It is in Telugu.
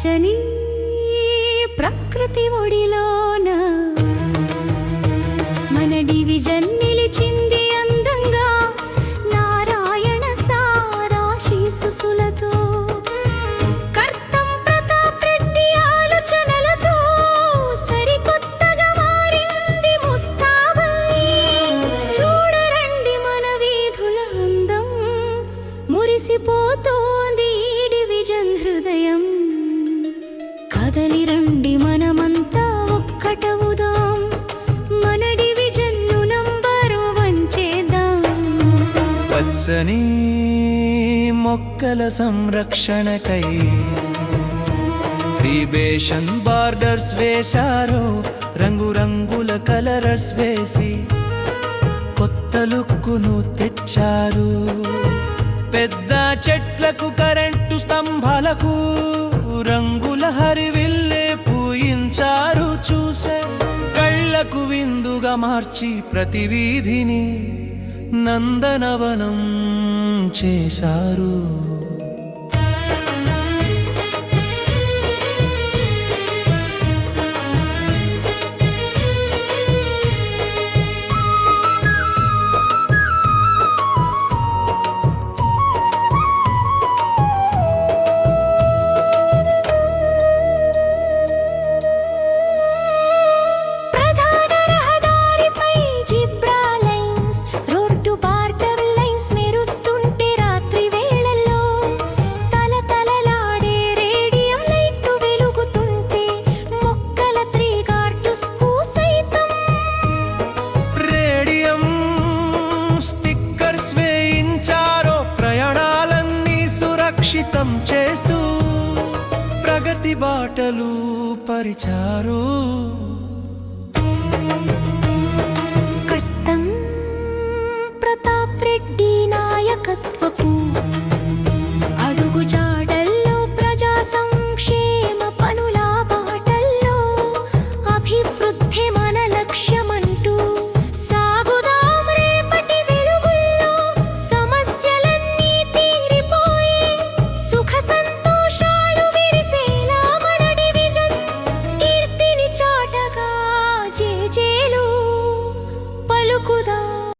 పచ్చని ప్రకృతి ఒడిలోన మన డివిజన్ నిలిచింది అందంగా నారాయణ సారాశీసులతో కర్తం ప్రతాప్ రెడ్డి ఆలోచనలతో సరికొత్తగా మారింది ముస్తాబాయి చూడరండి మన వీధుల అందం మురిసిపోతోంది ఈ డివిజన్ హృదయం కదలి రండి మనమంతా ఒక్కటవుదాం మన డివిజన్ను నంబర్ 1 చేద్దాం పచ్చని మొక్కల సంరక్షణకై త్రిబేషన్ బార్డర్స్ వేశారు రంగురంగుల కలర్స్ వేసి కొత్త లుక్కును తెచ్చారు పెద్ద చెట్లకు కరెంటు స్తంభాలకు రంగుల హరివిల్లే పూయించారు చూసే కళ్ళకు విందుగా మార్చి ప్రతి వీధిని నందనవనం చేశారు చేస్తూ ప్రగతి బాటలు పరిచారు